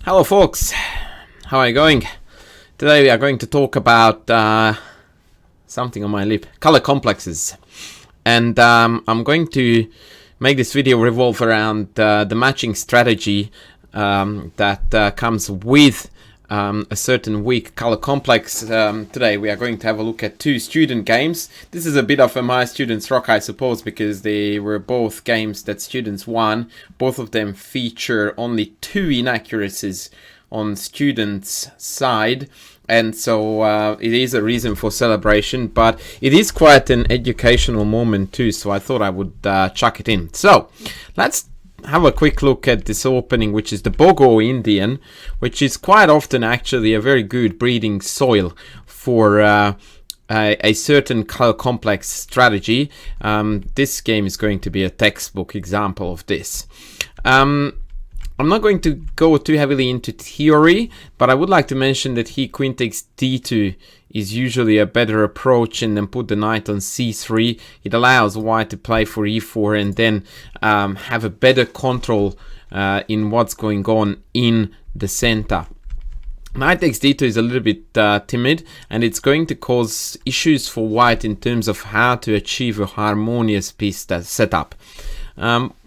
Hello folks, how are you going? Today we are going to talk about something on my lip, color complexes. And I'm going to make this video revolve around the matching strategy that comes with a certain weak color complex. Today we are going to have a look at two student games. This is a bit of a my students rock, I suppose, because they were both games that students won. Both of them feature only two inaccuracies on students' side, and so it is a reason for celebration, but it is quite an educational moment too, so I thought I would chuck it in. So let's have a quick look at this opening, which is the Bogo Indian, which is quite often actually a very good breeding soil for a certain color complex strategy. This game is going to be a textbook example of this. I'm not going to go too heavily into theory, but I would like to mention that queen takes d2 is usually a better approach, and then put the knight on c3. It allows white to play for e4 and then have a better control in what's going on in the center. Knight takes d2 is a little bit timid, and it's going to cause issues for white in terms of how to achieve a harmonious piece setup.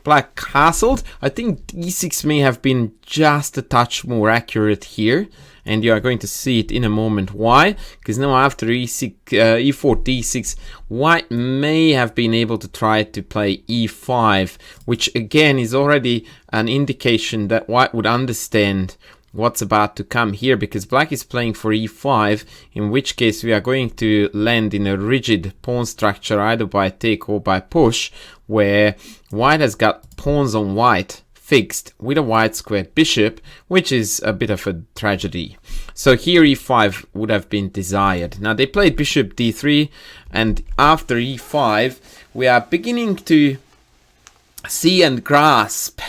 Black castled. I think d6 may have been just a touch more accurate here, and you are going to see it in a moment why. Because now after e4 d6, white may have been able to try to play e5, which again is already an indication that white would understand what's about to come here, because black is playing for e5, in which case we are going to land in a rigid pawn structure either by take or by push, where white has got pawns on white fixed with a white squared bishop, which is a bit of a tragedy. So here e5 would have been desired. Now they played bishop d3, and after e5 we are beginning to see and grasp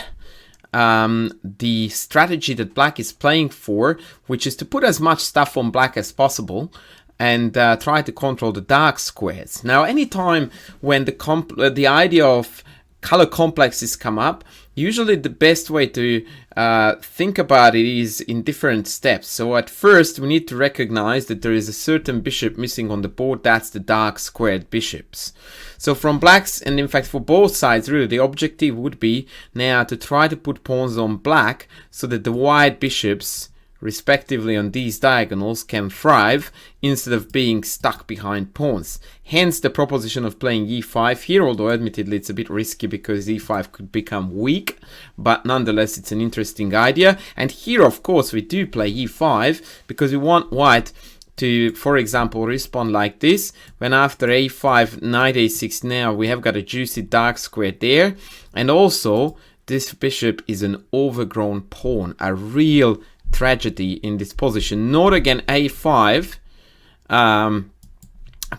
the strategy that black is playing for, which is to put as much stuff on black as possible and try to control the dark squares. Now anytime when the idea of color complexes come up, usually the best way to think about it is in different steps. So at first we need to recognize that there is a certain bishop missing on the board. That's the dark squared bishops. So from black's, and in fact for both sides really, the objective would be now to try to put pawns on black so that the white bishops respectively on these diagonals can thrive instead of being stuck behind pawns. Hence the proposition of playing e5 here, although admittedly it's a bit risky because e5 could become weak, but nonetheless it's an interesting idea. And here of course we do play e5 because we want white to, for example, respond like this, when after a5, knight a6, now we have got a juicy dark square there, and also this bishop is an overgrown pawn, a real tragedy in this position. Note again a5,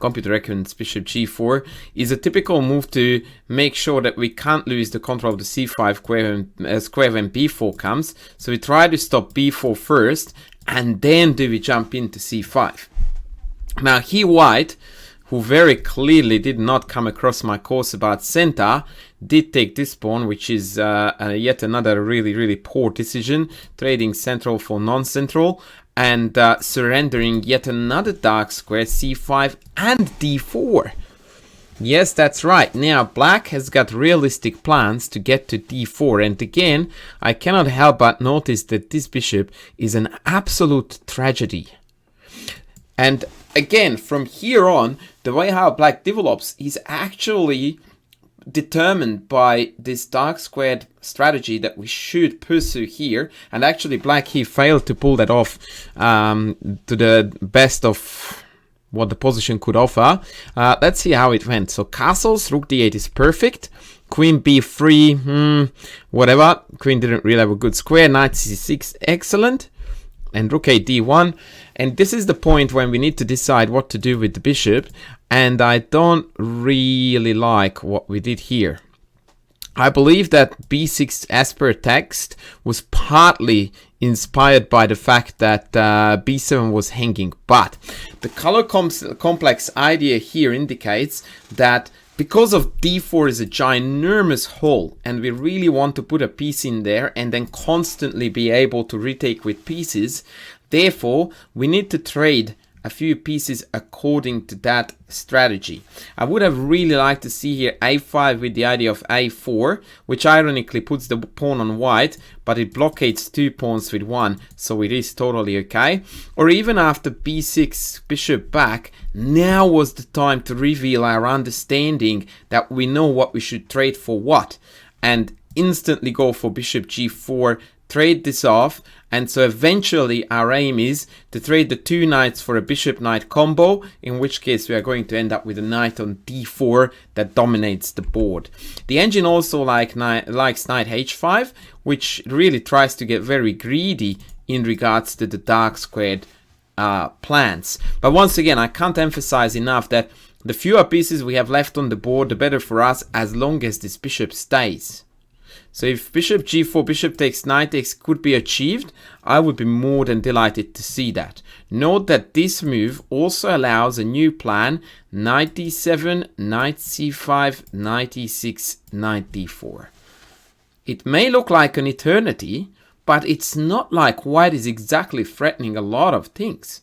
computer recommends bishop g4 is a typical move to make sure that we can't lose the control of the c5 square when b4 comes. So we try to stop b4 first, and then do we jump into c5. Now here white, who very clearly did not come across my course about center, did take this pawn, which is yet another really poor decision, trading central for non-central, and surrendering yet another dark square, c5 and d4. Yes, that's right. Now black has got realistic plans to get to d4, and again I cannot help but notice that this bishop is an absolute tragedy. And again, from here on, the way how black develops is actually determined by this dark squared strategy that we should pursue here, and actually black here failed to pull that off to the best of what the position could offer. Let's see how it went. So castles, rook d8 is perfect, queen b3, whatever, queen didn't really have a good square, knight c6, excellent, and rook a d1. And this is the point when we need to decide what to do with the bishop, and I don't really like what we did here. I believe that b6 as per text was partly inspired by the fact that b7 was hanging, but the color complex idea here indicates that because of d4 is a ginormous hole and we really want to put a piece in there and then constantly be able to retake with pieces, therefore we need to trade a few pieces according to that strategy. I would have really liked to see here a5 with the idea of a4, which ironically puts the pawn on white, but it blockades 2 pawns with 1, so it is totally okay. Or even after b6, bishop back, now was the time to reveal our understanding that we know what we should trade for what, and instantly go for bishop g4, trade this off, and so eventually our aim is to trade the 2 knights for a bishop-knight combo, in which case we are going to end up with a knight on d4 that dominates the board. The engine also likes knight h5, which really tries to get very greedy in regards to the dark squared plans. But once again, I can't emphasize enough that the fewer pieces we have left on the board, the better for us, as long as this bishop stays. So if bishop g4, bishop takes, knight takes could be achieved, I would be more than delighted to see that. Note that this move also allows a new plan, knight d7, knight c5, knight e6, knight d4. It may look like an eternity, but it's not like white is exactly threatening a lot of things.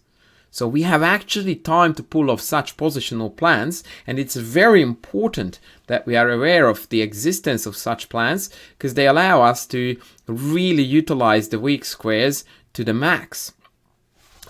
So we have actually time to pull off such positional plans, and it's very important that we are aware of the existence of such plans because they allow us to really utilize the weak squares to the max.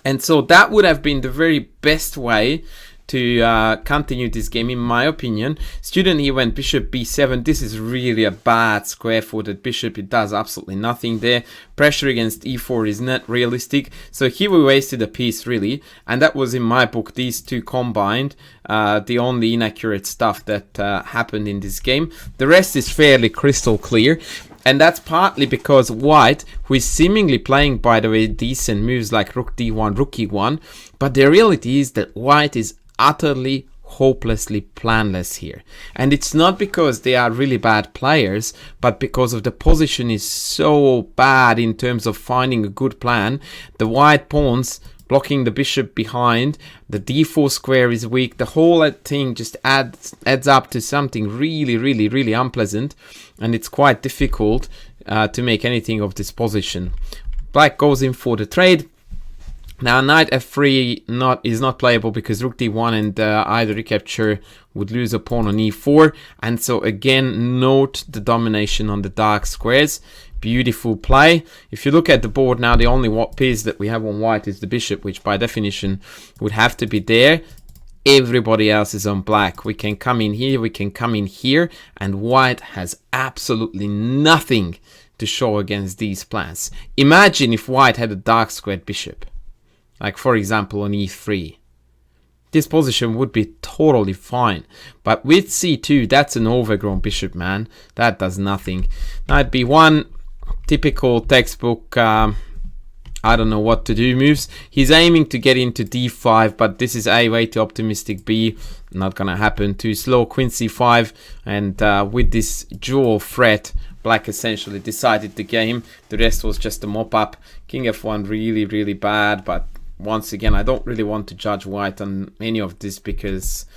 And so that would have been the very best way to continue this game, in my opinion. Student here went bishop b7. This is really a bad square for the bishop. It does absolutely nothing there. Pressure against e4 is not realistic. So here we wasted a piece, really. And that was, in my book, these two combined, the only inaccurate stuff that happened in this game. The rest is fairly crystal clear. And that's partly because white, who is seemingly playing, by the way, decent moves like rook d1, rook e1, but the reality is that white is utterly hopelessly planless here. And it's not because they are really bad players, but because of the position is so bad in terms of finding a good plan. The white pawns blocking the bishop behind, the d4 square is weak, the whole thing just adds up to something really unpleasant, and it's quite difficult to make anything of this position. Black goes in for the trade. Now knight f3 is not playable because rook d1 and either recapture would lose a pawn on e4, and so again note the domination on the dark squares. Beautiful play. If you look at the board now, the only piece that we have on white is the bishop, which by definition would have to be there. Everybody else is on black. We can come in here, we can come in here, and white has absolutely nothing to show against these plans. Imagine if white had a dark squared bishop, like for example on e3. This position would be totally fine. But with c2, that's an overgrown bishop, man. That does nothing. Knight b1, typical textbook, I don't know what to do moves. He's aiming to get into d5, but this is a way too optimistic. B, not gonna happen. Too slow. Queen c5, and with this dual threat, black essentially decided the game. The rest was just a mop-up. King f1 really bad, but once again, I don't really want to judge white on any of this because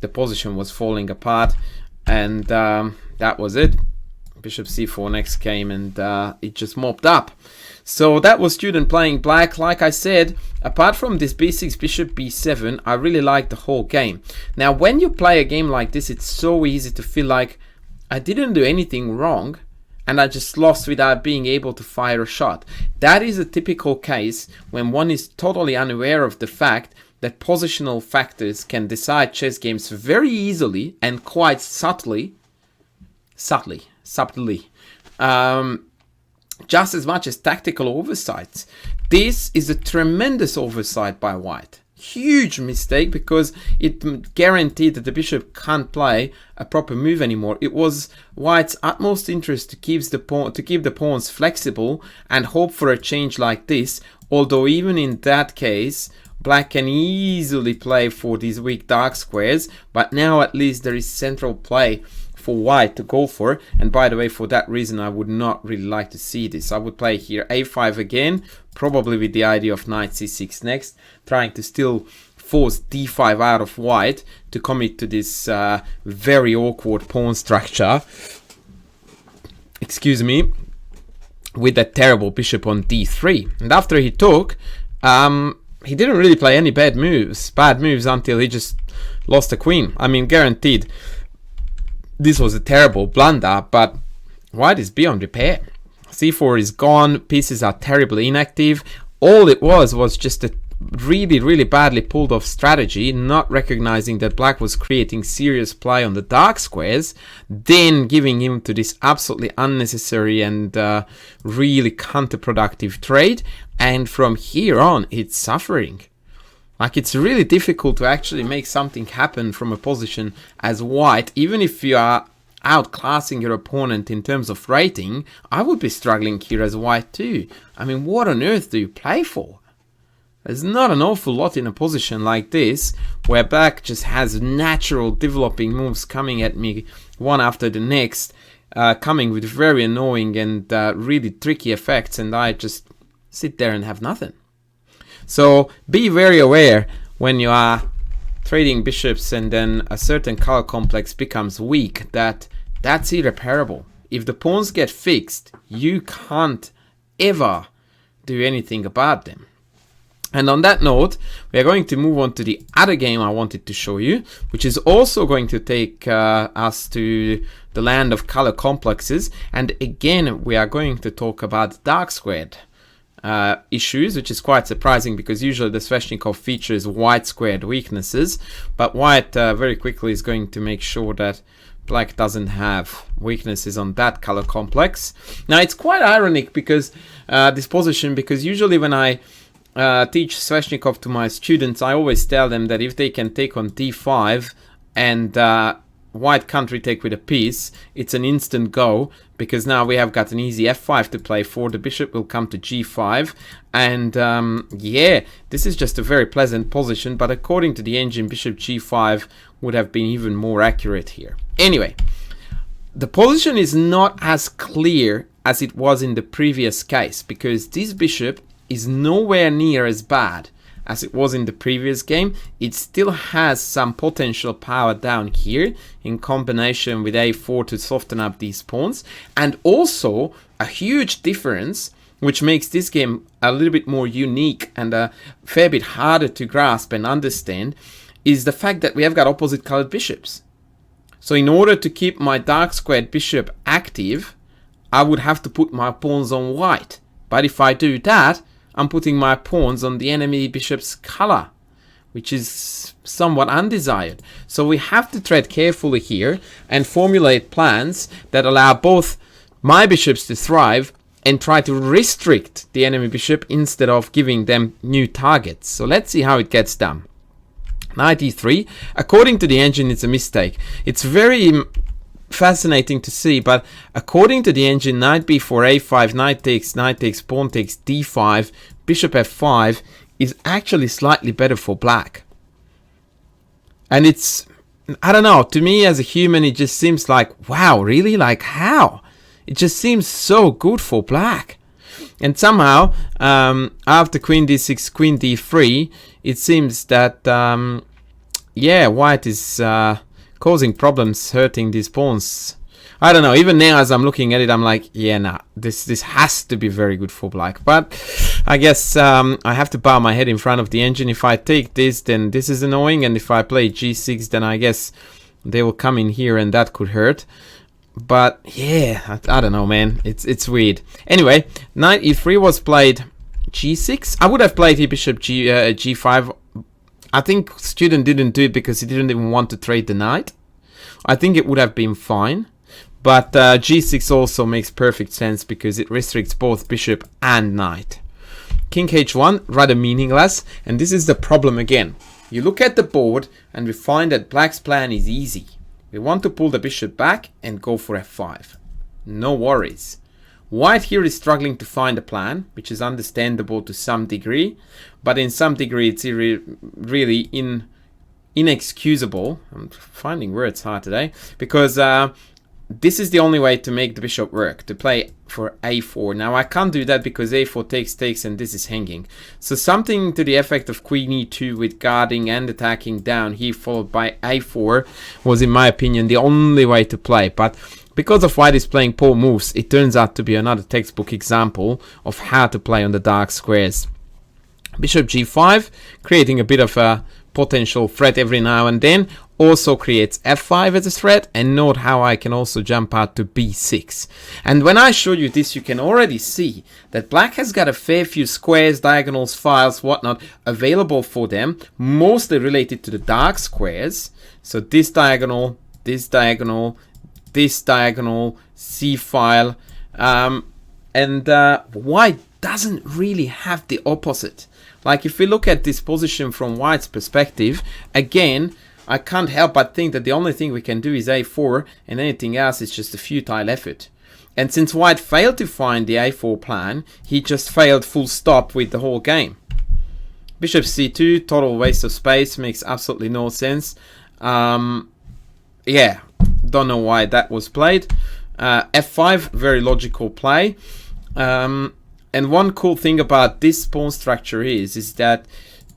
the position was falling apart, and that was it. Bishop c4 next came, and it just mopped up. So that was student playing black. Like I said, apart from this b6, bishop b7, I really like the whole game. Now, when you play a game like this, it's so easy to feel like I didn't do anything wrong, and I just lost without being able to fire a shot. That is a typical case when one is totally unaware of the fact that positional factors can decide chess games very easily and quite subtly, just as much as tactical oversights. This is a tremendous oversight by white. Huge mistake, because it guaranteed that the bishop can't play a proper move anymore. It was white's utmost interest to keep the pawns flexible and hope for a change like this, although even in that case black can easily play for these weak dark squares, but now at least there is central play for white to go for. And by the way, for that reason I would not really like to see this. I would play here a5 again, probably with the idea of knight c6 next, trying to still force d5 out of white to commit to this very awkward pawn structure. Excuse me. With that terrible bishop on d3. And after he took, he didn't really play any bad moves until he just lost the queen. I mean, guaranteed this was a terrible blunder, but white is beyond repair. c4 is gone, pieces are terribly inactive. All it was just a really badly pulled off strategy, not recognizing that black was creating serious play on the dark squares, then giving him to this absolutely unnecessary and really counterproductive trade, and from here on it's suffering. Like, it's really difficult to actually make something happen from a position as white. Even if you are outclassing your opponent in terms of rating, I would be struggling here as white too. I mean, what on earth do you play for? There's not an awful lot in a position like this, where black just has natural developing moves coming at me one after the next, coming with very annoying and really tricky effects, and I just sit there and have nothing. So be very aware when you are trading bishops and then a certain color complex becomes weak, that's irreparable. If the pawns get fixed, you can't ever do anything about them. And on that note, we are going to move on to the other game I wanted to show you, which is also going to take us to the land of color complexes. And again, we are going to talk about dark squared issues, which is quite surprising because usually the Sveshnikov features white squared weaknesses, but white very quickly is going to make sure that black doesn't have weaknesses on that color complex. Now, it's quite ironic because this position, because usually when I teach Sveshnikov to my students, I always tell them that if they can take on d5 and white can't retake with a piece, it's an instant go, because now we have got an easy f5 to play for. The bishop will come to g5, and yeah, this is just a very pleasant position, but according to the engine, bishop g5 would have been even more accurate here. Anyway, the position is not as clear as it was in the previous case, because this bishop is nowhere near as bad as it was in the previous game. It still has some potential power down here in combination with a4 to soften up these pawns, and also a huge difference which makes this game a little bit more unique and a fair bit harder to grasp and understand is the fact that we have got opposite colored bishops. So in order to keep my dark squared bishop active, I would have to put my pawns on white, but if I do that, I'm putting my pawns on the enemy bishop's color, which is somewhat undesired. So we have to tread carefully here and formulate plans that allow both my bishops to thrive and try to restrict the enemy bishop instead of giving them new targets. So let's see how it gets done. Knight e3, according to the engine, it's a mistake. It's very fascinating to see, but according to the engine, knight b4, a5, knight takes, pawn takes, d5, bishop f5 is actually slightly better for black. And it's, I don't know, to me as a human, it just seems like, wow, really? Like, how? It just seems so good for black. And somehow, after queen d6, queen d3, it seems that, yeah, white is causing problems, hurting these pawns. I don't know, even now as I'm looking at it, I'm like, yeah, nah, this has to be very good for black. But I guess I have to bow my head in front of the engine. If I take this, then this is annoying, and if I play g6, then I guess they will come in here and that could hurt. But yeah, I don't know, man, it's weird. Anyway, knight e3 was played, g6. I would have played here bishop g5. I think student didn't do it because he didn't even want to trade the knight. I think it would have been fine. But g6 also makes perfect sense because it restricts both bishop and knight. King h1, rather meaningless. And this is the problem again. You look at the board and we find that black's plan is easy. We want to pull the bishop back and go for f5. No worries. White here is struggling to find a plan, which is understandable to some degree, but in some degree it's really inexcusable. I'm finding words hard today, because this is the only way to make the bishop work, to play for a4. Now I can't do that because a4 takes and this is hanging. So something to the effect of queen e2 with guarding and attacking down here followed by a4 was, in my opinion, the only way to play. But because of white is playing poor moves, it turns out to be another textbook example of how to play on the dark squares. Bishop g5, creating a bit of a potential threat every now and then, also creates f5 as a threat, and note how I can also jump out to b6. And when I show you this, you can already see that black has got a fair few squares, diagonals, files, whatnot available for them, mostly related to the dark squares. So this diagonal, this diagonal, this diagonal, c file, and white doesn't really have the opposite. Like if we look at this position from white's perspective, again, I can't help but think that the only thing we can do is a4, and anything else is just a futile effort. And since white failed to find the a4 plan, he just failed full stop with the whole game. Bishop c2, total waste of space, makes absolutely no sense. Yeah, don't know why that was played. f5, very logical play. And one cool thing about this pawn structure is that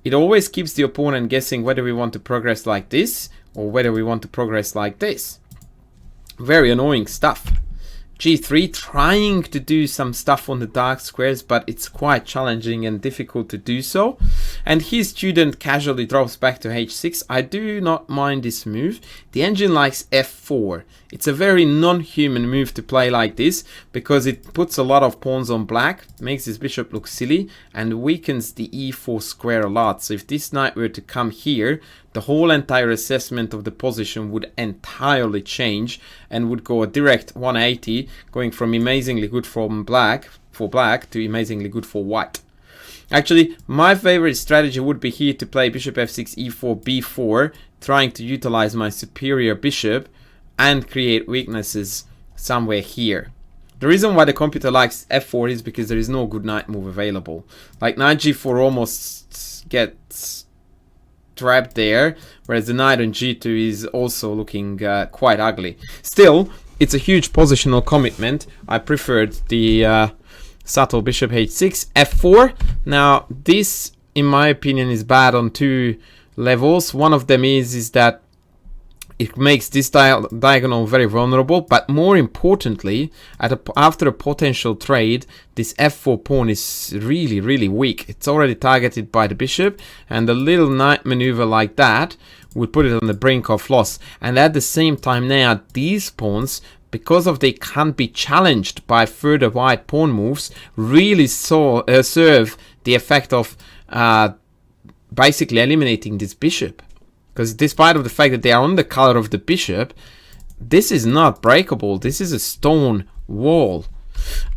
it always keeps the opponent guessing whether we want to progress like this or whether we want to progress like this. Very annoying stuff. g3, trying to do some stuff on the dark squares, but it's quite challenging and difficult to do so. And his student casually drops back to h6. I do not mind this move. The engine likes f4. It's a very non-human move to play like this because it puts a lot of pawns on black, makes his bishop look silly, and weakens the e4 square a lot. So if this knight were to come here, the whole entire assessment of the position would entirely change and would go a direct 180, going from amazingly good for black to amazingly good for white. Actually, my favorite strategy would be here to play bishop f6, e4, b4, trying to utilize my superior bishop and create weaknesses somewhere here. The reason why the computer likes f4 is because there is no good knight move available. Like knight g4 almost gets trapped there, whereas the knight on g2 is also looking quite ugly. Still, it's a huge positional commitment. I preferred the subtle bishop h6, f4. Now this, in my opinion, is bad on two levels. One of them is that it makes this diagonal very vulnerable, but more importantly, after a potential trade, this f4 pawn is really, really weak. It's already targeted by the bishop, and a little knight maneuver like that would put it on the brink of loss. And at the same time now, these pawns, because of they can't be challenged by further white pawn moves, really serve the effect of basically eliminating this bishop. Because despite of the fact that they are on the color of the bishop, this is not breakable. This is a stone wall.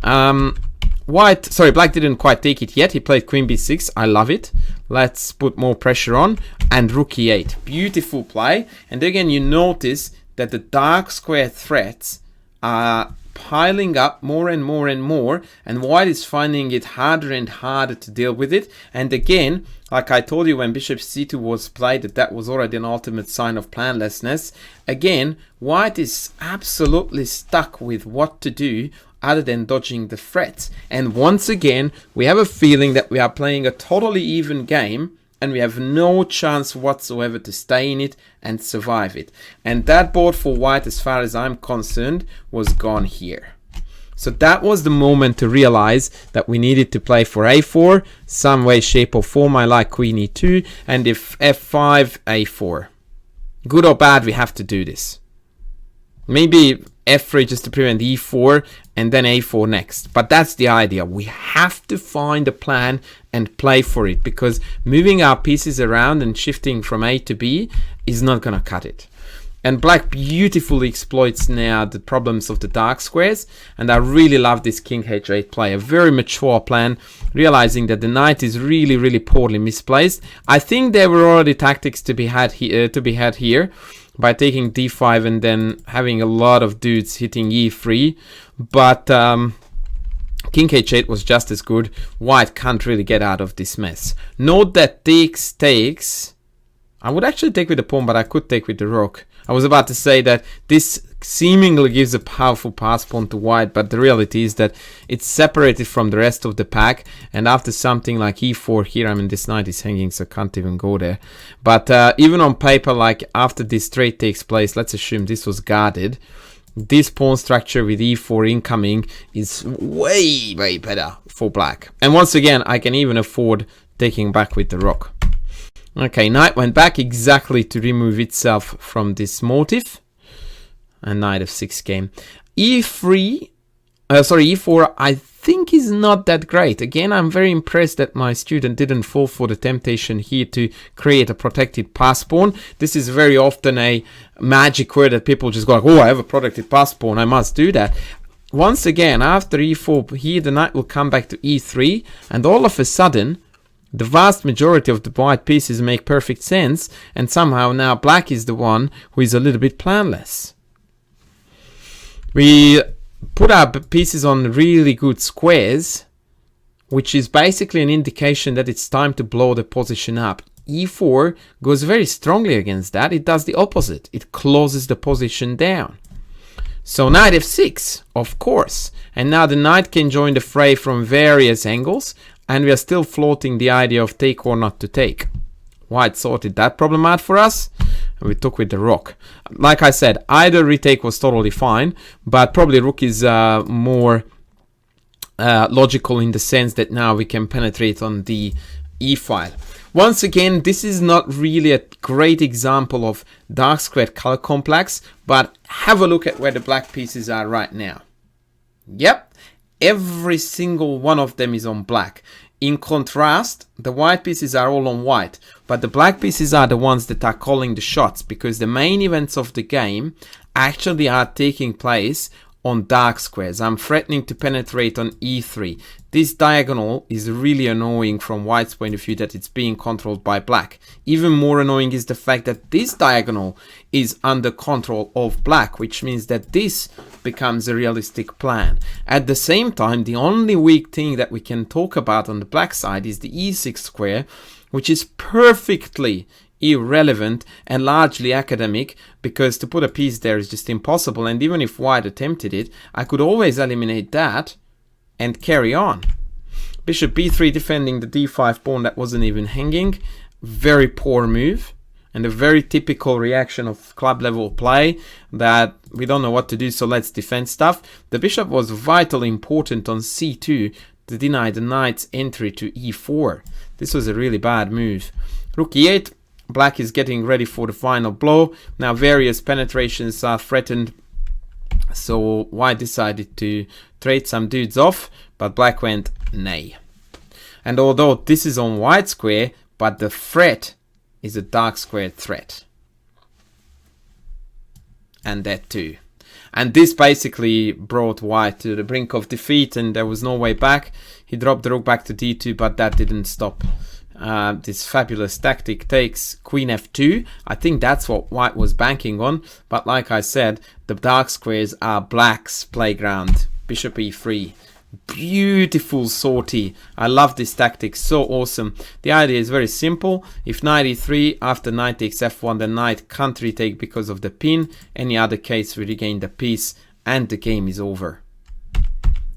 Black didn't quite take it yet. He played queen b6. I love it. Let's put more pressure on. And rook e8. Beautiful play. And again, you notice that the dark square threats are piling up more and more and more, and white is finding it harder and harder to deal with it. And again, like I told you when bishop c2 was played, that was already an ultimate sign of planlessness. Again, white is absolutely stuck with what to do other than dodging the threats. And once again, we have a feeling that we are playing a totally even game, and we have no chance whatsoever to stay in it and survive it. And that board for white, as far as I'm concerned, was gone here. So that was the moment to realize that we needed to play for a4, some way, shape or form. I like queen e2, and if f5, a4. Good or bad, we have to do this. Maybe f3 just to prevent e4, and then a4 next. But that's the idea. We have to find a plan and play for it, because moving our pieces around and shifting from A to B is not going to cut it. And black beautifully exploits now the problems of the dark squares, and I really love this king h8 play. A very mature plan, realizing that the knight is really, really poorly misplaced. I think there were already tactics to be had here, by taking d5 and then having a lot of dudes hitting e3, but king h8 was just as good. White can't really get out of this mess. Note that takes. I would actually take with the pawn, but I could take with the rook. I was about to say that this seemingly gives a powerful pass pawn to white, but the reality is that it's separated from the rest of the pack, and after something like e4 here, I mean this knight is hanging, so I can't even go there. But even on paper, like after this trade takes place, let's assume this was guarded, this pawn structure with e4 incoming is way better for black. And once again, I can even afford taking back with the rook. Okay, knight went back exactly to remove itself from this motif. And knight f6 came. e4 I think is not that great. Again, I'm very impressed that my student didn't fall for the temptation here to create a protected pass pawn. This is very often a magic word that people just go like, oh, I have a protected pass pawn, I must do that. Once again, after e4 here, the knight will come back to e3, and all of a sudden the vast majority of the white pieces make perfect sense, and somehow now black is the one who is a little bit planless. We put our pieces on really good squares, which is basically an indication that it's time to blow the position up. e4 goes very strongly against that. It does the opposite. It closes the position down. So knight f6, of course. And now the knight can join the fray from various angles, and we are still floating the idea of take or not to take. White sorted that problem out for us, and we took with the rook. Like I said, either retake was totally fine, but probably rook is more logical in the sense that now we can penetrate on the e file. Once again, this is not really a great example of dark squared color complex, but have a look at where the black pieces are right now. Yep, every single one of them is on black. In contrast, the white pieces are all on white, but the black pieces are the ones that are calling the shots, because the main events of the game actually are taking place on dark squares. I'm threatening to penetrate on e3. This diagonal is really annoying from white's point of view, that it's being controlled by black. Even more annoying is the fact that this diagonal is under control of black, which means that this becomes a realistic plan. At the same time, the only weak thing that we can talk about on the black side is the e6 square, which is perfectly irrelevant and largely academic, because to put a piece there is just impossible, and even if white attempted it, I could always eliminate that and carry on. Bishop b3 defending the d5 pawn that wasn't even hanging. Very poor move, and a very typical reaction of club level play, that we don't know what to do, so let's defend stuff. The bishop was vitally important on c2 to deny the knight's entry to e4. This was a really bad move. Rook e8. Black is getting ready for the final blow. Now various penetrations are threatened, so white decided to trade some dudes off, but black went nay. And although this is on white square, but the threat is a dark square threat. And that too. And this basically brought white to the brink of defeat, and there was no way back. He dropped the rook back to d2, but that didn't stop this fabulous tactic. Takes queen f2. I think that's what white was banking on, but like I said, the dark squares are black's playground. Bishop e3. Beautiful sortie. I love this tactic, so awesome. The idea is very simple. If knight e3, after knight takes f1, the knight can't retake because of the pin. Any other case, we regain the piece and the game is over.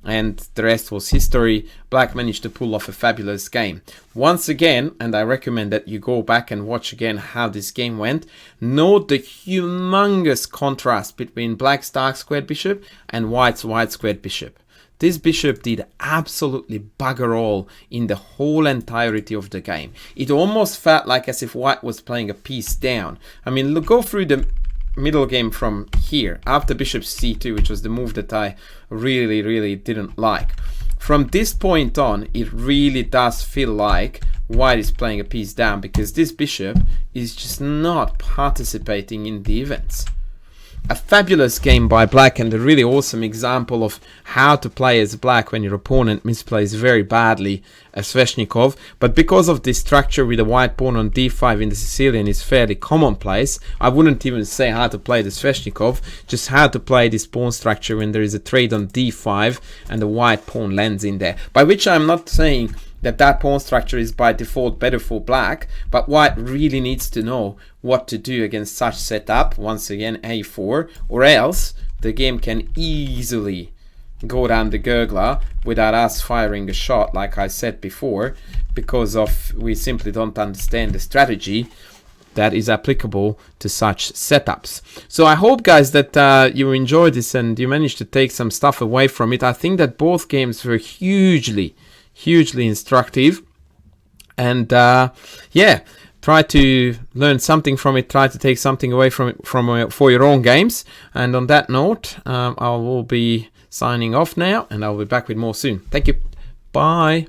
And the rest was history. Black managed to pull off a fabulous game. Once again, and I recommend that you go back and watch again how this game went, note the humongous contrast between black's dark squared bishop and white's white squared bishop. This bishop did absolutely bugger all in the whole entirety of the game. It almost felt like as if white was playing a piece down. I mean, look, go through the middle game from here, after bishop c2, which was the move that I really didn't like. From this point on, it really does feel like white is playing a piece down, because this bishop is just not participating in the events. A fabulous game by black, and a really awesome example of how to play as black when your opponent misplays very badly a Sveshnikov. But because of this structure with a white pawn on d5 in the Sicilian is fairly commonplace, I wouldn't even say how to play the Sveshnikov, just how to play this pawn structure when there is a trade on d5 and the white pawn lands in there. By which I'm not saying that pawn structure is by default better for black, but white really needs to know what to do against such setup. Once again, a4, or else the game can easily go down the gurgler without us firing a shot, like I said before, because of we simply don't understand the strategy that is applicable to such setups. So I hope, guys, that you enjoyed this and you managed to take some stuff away from it. I think that both games were hugely instructive, and yeah, try to learn something from it, try to take something away from it for your own games. And on that note, I will be signing off now, and I'll be back with more soon. Thank you. Bye.